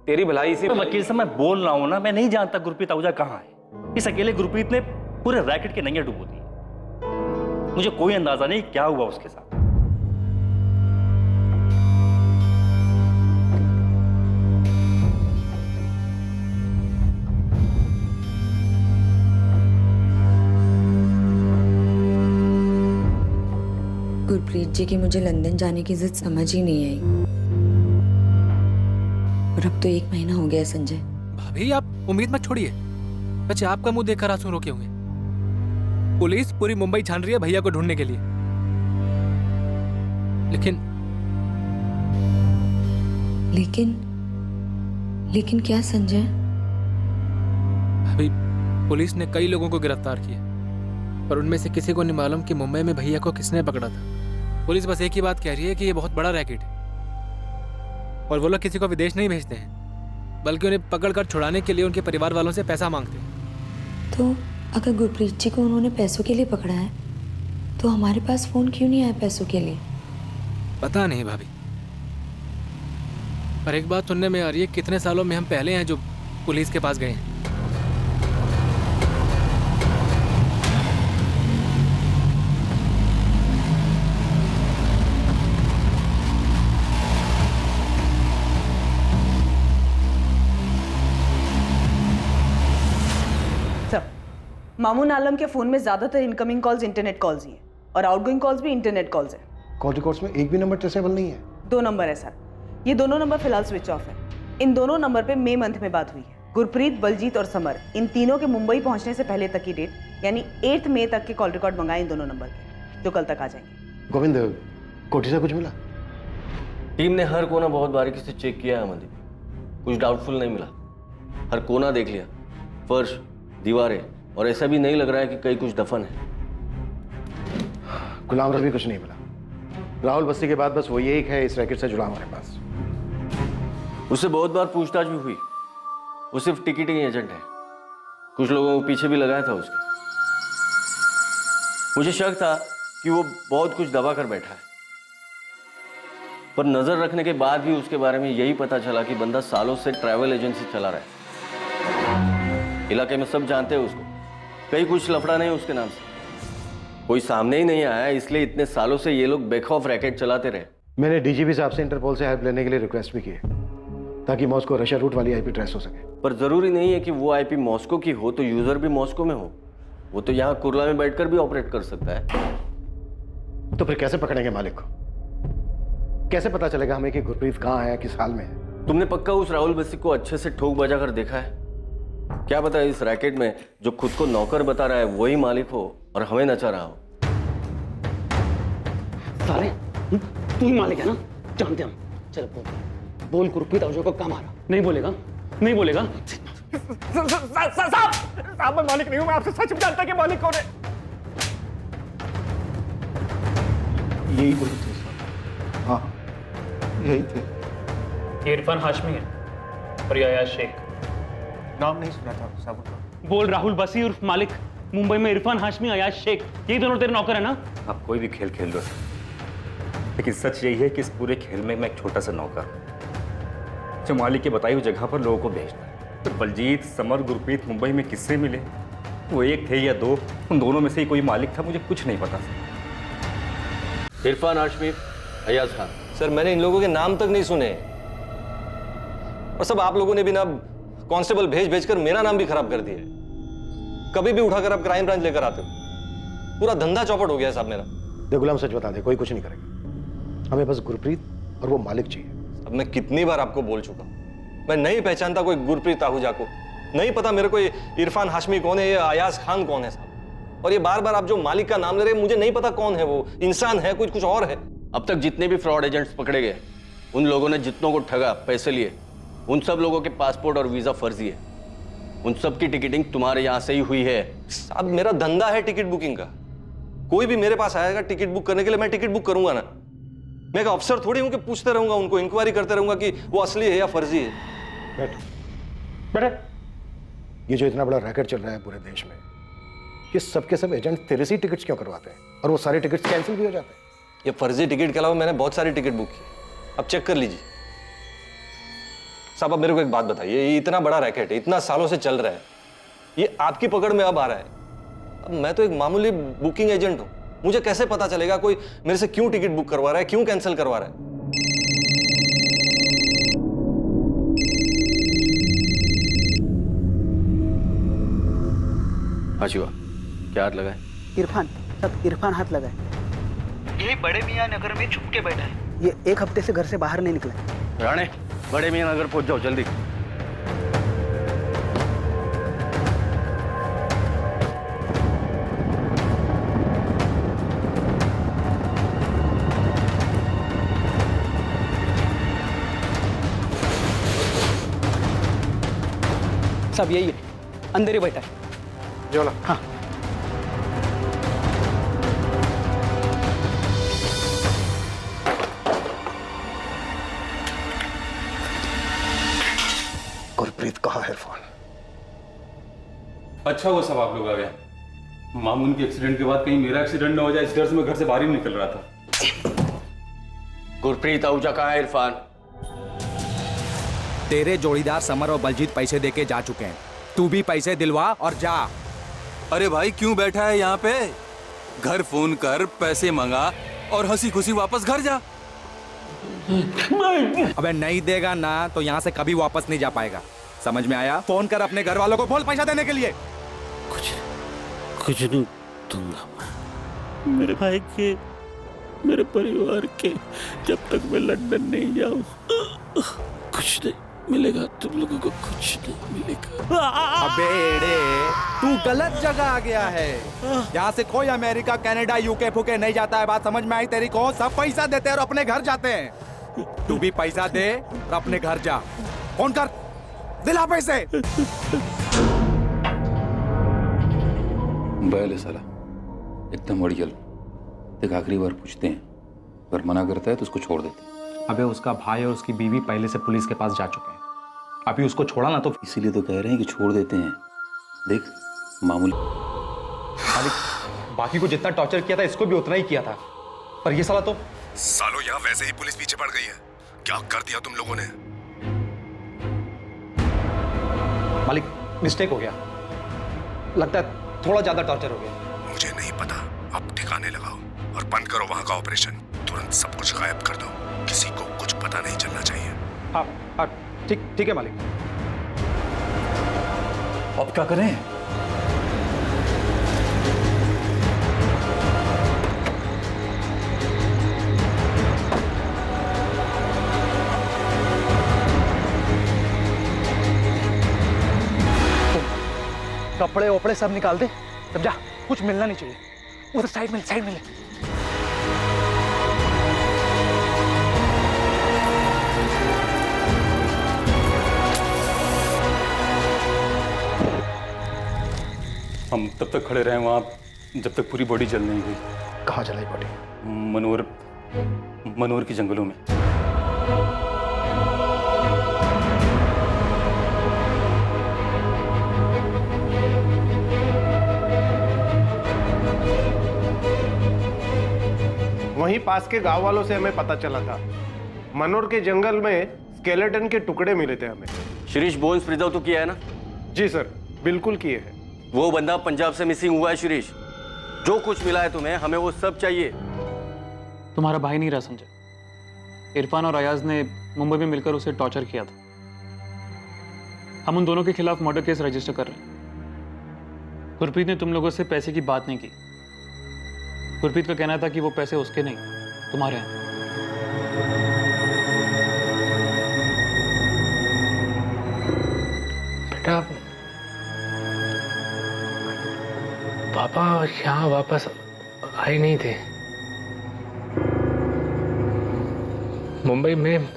तेरी भलाई इसी। वकील साहब, मैं बोल रहा हूँ ना, मैं नहीं जानता गुरप्रीत आहूजा कहाँ है। इस अकेले गुरप्रीत ने पूरे रैकेट के नैया डुबो दिए। मुझे कोई अंदाजा नहीं क्या हुआ उसके साथ। गुरप्रीत जी की मुझे लंदन जाने की जिद समझ ही नहीं आई, और अब तो 1 महीना हो गया संजय। भाभी, आप उम्मीद मत छोड़िए। बच्चे आपका मुंह देखकर आंसू रोके हुए। पुलिस पूरी मुंबई छान रही है भैया को ढूंढने के लिए, लेकिन क्या संजय? भाभी, पुलिस ने कई लोगों को गिरफ्तार किया, पर उनमें से किसी को नहीं मालूम कि मुंबई में भैया को किसने पकड़ा था। पुलिस बस एक ही बात कह रही है कि ये बहुत बड़ा रैकेट है, और वो लोग किसी को विदेश नहीं भेजते हैं, बल्कि उन्हें पकड़कर छुड़ाने के लिए उनके परिवार वालों से पैसा मांगते हैं। तो अगर गुरप्रीत जी को उन्होंने पैसों के लिए पकड़ा है, तो हमारे पास फोन क्यों नहीं आया पैसों के लिए? पता नहीं भाभी, पर एक बात सुनने में आ रही है, कितने सालों में हम पहले हैं जो पुलिस के पास गए हैं। मामून आलम के फोन में ज्यादातर इनकमिंग कॉल्स इंटरनेट कॉल्स ही हैं, और आउटगोइंग कॉल्स भी इंटरनेट कॉल्स हैं। कॉल रिकॉर्ड्स में एक भी नंबर ट्रेसेबल नहीं है? 2 नंबर है सर। ये दोनों नंबर फिलहाल स्विच ऑफ है। इन दोनों नंबर पे मई मंथ में बात हुई है। गुरप्रीत, बलजीत और समर, इन तीनों के मुंबई पहुंचने से पहले तक की डेट, यानी 8 मई तक के कॉल रिकॉर्ड मंगाए इन दोनों नंबर के, जो कल तक आ जाएंगे। गोविंद, कोठी से कुछ मिला? टीम ने हर कोना बहुत बारीकी से चेक किया है अमनदीप, कुछ डाउटफुल नहीं मिला। हर कोना देख लिया, फर्श, दीवारें, और ऐसा भी नहीं लग रहा है कि कहीं कुछ दफन है। गुलाम रवि कुछ नहीं मिला। राहुल बस्सी के बाद बस वो एक है इस रैकेट से जुड़ा हमारे पास। उससे बहुत बार पूछताछ भी हुई, वो सिर्फ टिकटिंग एजेंट है। कुछ लोगों को पीछे भी लगाया था उसके। मुझे शक था कि वो बहुत कुछ दबा कर बैठा है, पर नजर रखने के बाद भी उसके बारे में यही पता चला कि बंदा सालों से ट्रैवल एजेंसी चला रहा है। इलाके में सब जानते हैं उसको, कहीं कुछ लफड़ा नहीं उसके नाम से। कोई सामने ही नहीं आया, इसलिए इतने सालों से ये लोग बेखौफ रैकेट चलाते रहे। मैंने डीजीपी साहब से इंटरपोल से हेल्प लेने के लिए रिक्वेस्ट भी की है, ताकि मॉस्को रशिया रूट वाली आईपी ट्रेस हो सके। पर जरूरी नहीं है कि वो आईपी मॉस्को की हो तो यूजर भी मॉस्को में हो। वो तो यहाँ कुर्ला में बैठकर भी ऑपरेट कर सकता है। तो फिर कैसे पकड़ेंगे मालिक को? कैसे पता चलेगा हमें कि गुरप्रीत कहाँ है, किस हाल में है? तुमने पक्का उस राहुल बस्सी को अच्छे से ठोक बजा कर देखा है? क्या पता इस रैकेट में जो खुद को नौकर बता रहा है वही मालिक हो और हमें नचा रहा हो। सारे तू ही मालिक है ना, जानते हम। चल बोल गुरप्रीत आहूजा को कहाँ मारा? नहीं बोलेगा, नहीं बोलेगा। साहब मैं मालिक नहीं हूं, मैं आपसे सच में जानता कि मालिक कौन है। यही कोई थे साहब। हाँ यही थे। ये इरफान हाशमी है और ये अयाज शेख। नाम नहीं सुना था साहब। बोल राहुल बसी उर्फ मालिक, मुंबई में इरफान हाशमी, अयाज शेख, यही दोनों तेरे नौकर है ना? आप कोई भी खेल खेल लो, लेकिन सच यही है कि इस पूरे खेल में मैं एक छोटा सा नौकर हूं, जो मालिक के बताई हुई जगह पर लोगों को भेजना है। तो बलजीत, समर, गुरप्रीत मुंबई में किससे मिले, वो एक थे या दो, उन दोनों में से ही कोई मालिक था, मुझे कुछ नहीं पता। इरफान हाशमी, अयाज खान। सर मैंने इन लोगों के नाम तक नहीं सुने, और सब आप लोगों ने बिना कांस्टेबल भेज कर मेरा नाम भी खराब कर दिया। कभी भी उठाकर आप क्राइम ब्रांच लेकर आते हो, पूरा धंधा चौपट हो गया साहब मेरा। देख गुलाम, सच बता दे, कोई कुछ नहीं करेगा। हमें बस गुरप्रीत और वो मालिक चाहिए। अब मैं कितनी बार आपको बोल चुका हूं, मैं नहीं पहचानता कोई गुरप्रीत आहूजा को, नहीं पता मेरे को इरफान हाशमी कौन है, ये अयाज खान कौन है साहब। और ये बार बार आप जो मालिक का नाम ले रहे हैं, मुझे नहीं पता कौन है वो, इंसान है कुछ और है। अब तक जितने भी फ्रॉड एजेंट्स पकड़े गए, उन लोगों ने जितनों को ठगा, पैसे लिए, उन सब लोगों के पासपोर्ट और वीजा फर्जी है। उन सब की टिकटिंग तुम्हारे यहां से ही हुई है। साहब मेरा धंधा है टिकट बुकिंग का, कोई भी मेरे पास आएगा टिकट बुक करने के लिए, मैं टिकट बुक करूंगा ना। मैं एक अफसर थोड़ी हूं कि पूछते रहूंगा उनको, इंक्वायरी करते रहूंगा कि वो असली है या फर्जी है। बैठ बैठ। ये जो इतना बड़ा रैकेट चल रहा है पूरे देश में, ये सब के सब एजेंट तेरे से टिकट्स क्यों करवाते हैं, और वो सारे टिकट्स कैंसिल भी हो जाते हैं। ये फर्जी टिकट के अलावा मैंने बहुत सारी टिकट बुक की, अब चेक कर लीजिए। साहब अब मेरे को एक बात बताइए, ये इतना बड़ा रैकेट इतना सालों से चल रहा है, ये आपकी पकड़ में अब आ रहा है। अब मैं तो एक मामूली बुकिंग एजेंट हूं, मुझे कैसे पता चलेगा कोई मेरे से क्यों टिकट बुक करवा रहा है, क्यों कैंसिल करवा रहा है। हाँ शिवा, क्या हाथ लगा है? इरफान, सब इरफान हाथ लगा है। यही बड़े मियाँ नगर में छुप के बैठा है। ये एक हफ्ते से घर से बाहर नहीं निकला है। राणे, बड़े मियाँ नगर पहुंच जाओ जल्दी। सब यही है, अंदर ही बैठा है। जोला। हाँ। गुरप्रीत कहाँ है इरफान? अच्छा वो सब आप लोग आ गए। मामून के एक्सीडेंट के बाद कहीं मेरा एक्सीडेंट ना हो जाए, इस डर से मैं घर से बाहर ही निकल रहा था। गुरप्रीत आहूजा कहाँ है इरफान? तेरे जोड़ीदार समर और बलजीत पैसे देके जा चुके हैं, तू भी पैसे दिलवा और जा। अरे भाई क्यों बैठा है यहाँ पे? घर फोन कर, पैसे मंगा और हंसी खुशी वापस घर जा। अबे नहीं देगा ना तो यहाँ से कभी वापस नहीं जा पाएगा, समझ में आया? फोन कर अपने घर वालों को, बोल पैसा देने के लिए। कुछ नहीं दूंगा मैं, मेरे भाई के, मेरे परिवार के, जब तक मैं लंदन नहीं जाऊं कुछ नहीं मिलेगा, तुम लोगों को कुछ नहीं मिलेगा। अबे तू गलत जगह आ गया है, यहाँ से कोई अमेरिका, कनाडा, यूके फूके नहीं जाता है, बात समझ में आई तेरी को? सब पैसा देते हैं और अपने घर जाते हैं। तू भी पैसा दे और अपने घर जा। फोन कर, दिला पैसे। बैल है साला, एकदम अड़ियल। देख आखिरी बार पूछते हैं, अगर मना करता है तो उसको छोड़ देते हैं। अबे उसका भाई और उसकी बीवी पहले से पुलिस के पास जा चुके हैं, अभी उसको छोड़ा ना तो इसीलिए तो कह रहे हैं कि छोड़ देते हैं। देख मामूली बाकी को जितना टॉर्चर किया था इसको भी उतना ही किया था, पर ये साला तो सालों यहाँ वैसे ही पुलिस पीछे पड़ गई है, क्या कर दिया तुम लोगों ने? मालिक मिस्टेक हो गया, लगता है थोड़ा ज्यादा टॉर्चर हो गया। मुझे नहीं पता, अब ठिकाने लगाओ और बंद करो वहां का ऑपरेशन। तुरंत सब कुछ गायब कर दो, किसी को कुछ पता नहीं चलना चाहिए। हाँ हाँ ठीक है मालिक। अब क्या करें? कपड़े ओपड़े सब निकाल दे, तब जा, कुछ मिलना नहीं चाहिए। उधर साइड में ले। हम तब तक खड़े रहे वहां जब तक पूरी बॉडी जल नहीं गई। कहाँ जलाई बॉडी? मनोहर मनोर के जंगलों में। वहीं पास के गांव वालों से हमें पता चला था मनोर के जंगल में स्केलेटन के टुकड़े मिले थे हमें। शिरीष बोन्स प्रिजर्व तो किया है ना? जी सर, बिल्कुल किए हैं। वो बंदा पंजाब से मिसिंग हुआ है शिरीष। जो कुछ मिला है तुम्हें, हमें वो सब चाहिए। तुम्हारा भाई नहीं रहा संजय। इरफान और अयाज ने मुंबई में मिलकर उसे टॉर्चर किया था। हम उन दोनों के खिलाफ मर्डर केस रजिस्टर कर रहे हैं। गुरप्रीत ने तुम लोगों से पैसे की बात नहीं की। गुरप्रीत का कहना था कि वो पैसे उसके नहीं, तुम्हारे हैं। बेटा, पापा यहाँ वापस आए नहीं थे। मुंबई में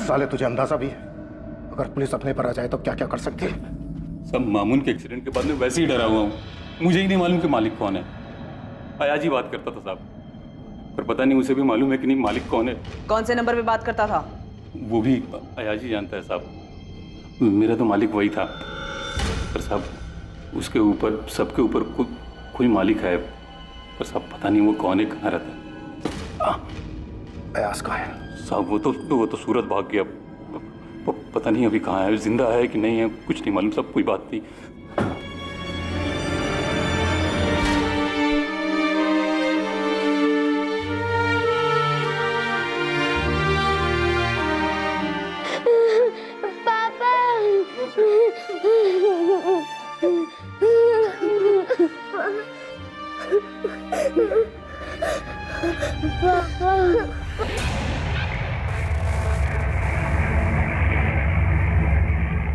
साले तुझे अंदाजा भी है अगर पुलिस अपने पर आ जाए तो क्या क्या कर सकती है? सब मामून के एक्सीडेंट के बाद में वैसे ही डरा हुआ हूँ। मुझे ही नहीं मालूम कि मालिक कौन है। अयाज ही बात करता था साहब, पर पता नहीं उसे भी मालूम है कि नहीं मालिक कौन है। कौन से नंबर पे बात करता था? वो भी अयाज ही जानता है साहब। मेरा तो मालिक वही था, पर साहब उसके ऊपर सबके ऊपर कोई मालिक है, पर साहब पता नहीं वो कौन है, कहाँ रहता है। अयाज कहाँ है? साहब वो तो सूरत भाग गया। पता नहीं अभी कहाँ है, जिंदा है कि नहीं है, कुछ नहीं मालूम। सब कोई बात नहीं।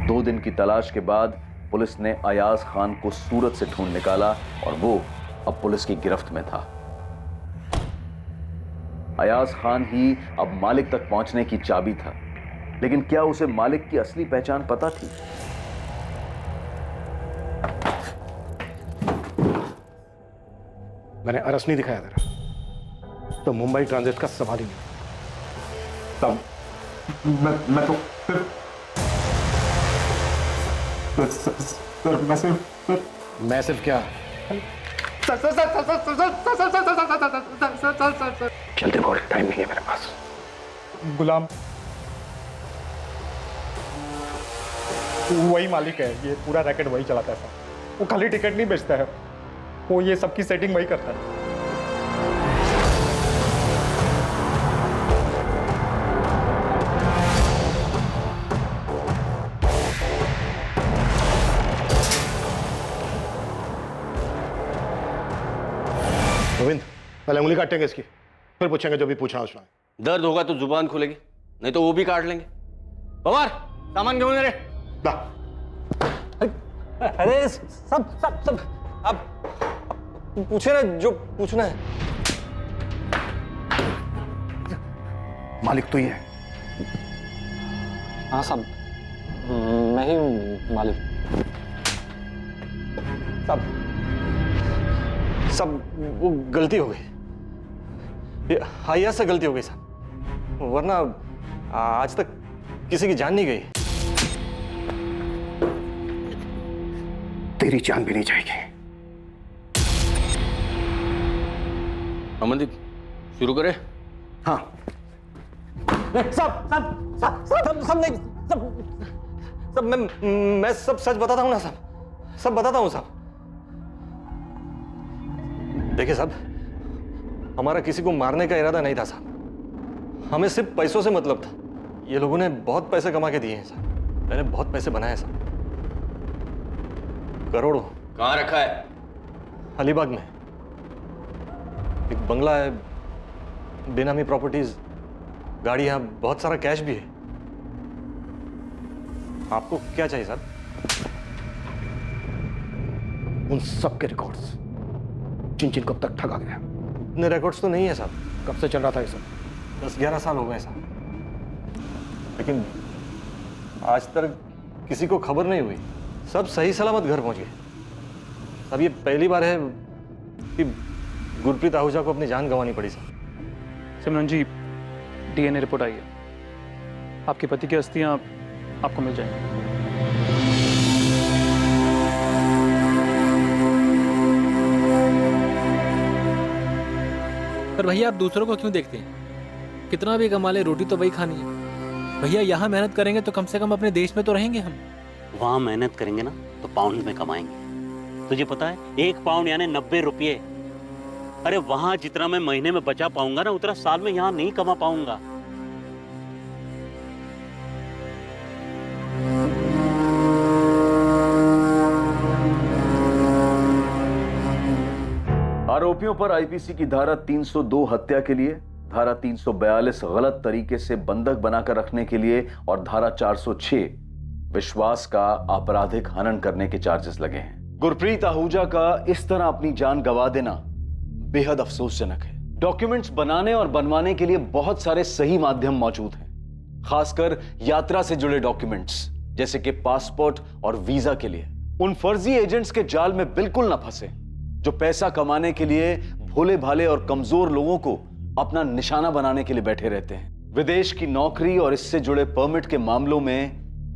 दो दिन की तलाश के बाद पुलिस ने अयाज खान को सूरत से ढूंढ निकाला और वो अब पुलिस की गिरफ्त में था। अयाज खान ही अब मालिक तक पहुंचने की चाबी था, लेकिन क्या उसे मालिक की असली पहचान पता थी? मैंने अरेस्ट नहीं दिखाया तेरा तो मुंबई ट्रांजिट का सवाल ही नहीं। तब मैं तो मैं सिर्फ क्या चलते को टाइम नहीं है मेरे पास। गुलाम वही मालिक है, ये पूरा रैकेट वही चलाता है। वो खाली टिकट नहीं बेचता है, वो ये सबकी सेटिंग वही करता है। गोविंद, पहले उंगली काटेंगे इसकी, फिर पूछेंगे जो भी पूछना उसमें। दर्द होगा तो जुबान खोलेगी, नहीं तो वो भी काट लेंगे। पवार, सामान क्यों मेरे? अरे सब आप पूछे ना जो पूछना है। मालिक तो ही है। हाँ साहब, मैं ही हूँ मालिक। सब वो गलती हो गई, ये हाइया से गलती हो गई साहब, वरना आज तक किसी की जान नहीं गई। तेरी जान भी नहीं जाएगी। अमनदीप, शुरू करें? हाँ। सब मैं सब सच बताता हूँ ना साहब, सब बताता हूँ साहब। देखिए साहब, हमारा किसी को मारने का इरादा नहीं था साहब, हमें सिर्फ पैसों से मतलब था। ये लोगों ने बहुत पैसे कमा के दिए हैं साहब, मैंने बहुत पैसे बनाए साहब, करोड़ों। कहाँ रखा है? अलीबाग में एक बंगला है, बेनामी प्रॉपर्टीज, गाड़ियां, बहुत सारा कैश भी है। आपको क्या चाहिए साहब? उन सब के रिकॉर्ड्स जिन जिनको अब तक ठगा गया। इतने रिकॉर्ड्स तो नहीं है साहब। कब से चल रहा था ये सब? 10-11 साल हो गए साहब। लेकिन आज तक किसी को खबर नहीं हुई, सब सही सलामत घर पहुंच गए। अब ये पहली बार है कि गुरप्रीत आहूजा को अपनी जान गंवानी पड़ी सर। सिमरन जी, डीएनए रिपोर्ट आई है, आपके पति की अस्थियां आपको मिल जाएंगी। पर भैया आप दूसरों को क्यों देखते हैं? कितना भी कमा ले, रोटी तो वही खानी है। भैया यहाँ मेहनत करेंगे तो कम से कम अपने देश में तो रहेंगे हम। वहां मेहनत करेंगे ना तो पाउंड में कमाएंगे। तुझे पता है 1 पाउंड यानी 90 रुपये। अरे वहां जितना मैं महीने में बचा पाऊंगा ना उतना साल में यहाँ नहीं कमा पाऊंगा। आरोपियों पर आईपीसी की धारा 302 हत्या के लिए, धारा 342 गलत तरीके से बंधक बनाकर रखने के लिए और धारा 406 विश्वास का आपराधिक हनन करने के चार्जेस लगे हैं। गुरप्रीत आहूजा का इस तरह अपनी जान गंवा देना बेहद अफसोसजनक है। डॉक्यूमेंट्स बनाने और बनवाने के लिए बहुत सारे सही माध्यम मौजूद हैं, खासकर यात्रा से जुड़े डॉक्यूमेंट्स जैसे कि पासपोर्ट और वीजा के लिए। उन फर्जी एजेंट्स के जाल में बिल्कुल ना फंसे जो पैसा कमाने के लिए भोले भाले और कमजोर लोगों को अपना निशाना बनाने के लिए बैठे रहते हैं। विदेश की नौकरी और इससे जुड़े परमिट के मामलों में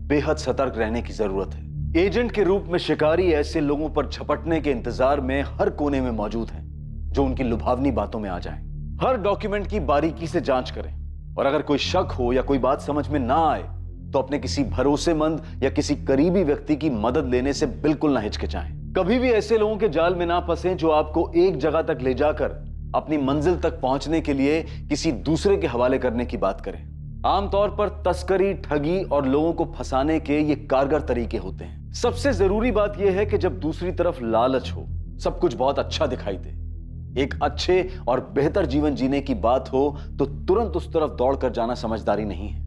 बेहद सतर्क रहने की जरूरत है। एजेंट के रूप में शिकारी ऐसे लोगों पर झपटने के इंतजार में हर कोने में मौजूद हैं जो उनकी लुभावनी बातों में आ जाएं। हर डॉक्यूमेंट की बारीकी से जांच करें और अगर कोई शक हो या कोई बात समझ में ना आए तो अपने किसी भरोसेमंद या किसी करीबी व्यक्ति की मदद लेने से बिल्कुल ना हिचकिचाएं। कभी भी ऐसे लोगों के जाल में ना फंसें जो आपको एक जगह तक ले जाकर अपनी मंजिल तक पहुंचने के लिए किसी दूसरे के हवाले करने की बात करें। आमतौर पर तस्करी, ठगी और लोगों को फंसाने के ये कारगर तरीके होते हैं। सबसे जरूरी बात यह है कि जब दूसरी तरफ लालच हो, सब कुछ बहुत अच्छा दिखाई दे, एक अच्छे और बेहतर जीवन जीने की बात हो तो तुरंत उस तरफ दौड़कर जाना समझदारी नहीं है,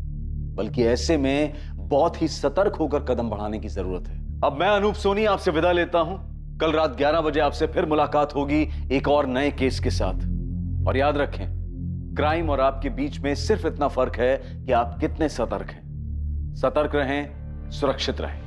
बल्कि ऐसे में बहुत ही सतर्क होकर कदम बढ़ाने की जरूरत है। अब मैं अनूप सोनी आपसे विदा लेता हूं। कल रात 11 बजे आपसे फिर मुलाकात होगी एक और नए केस के साथ। और याद रखें, क्राइम और आपके बीच में सिर्फ इतना फर्क है कि आप कितने सतर्क हैं। सतर्क रहें, सुरक्षित रहें।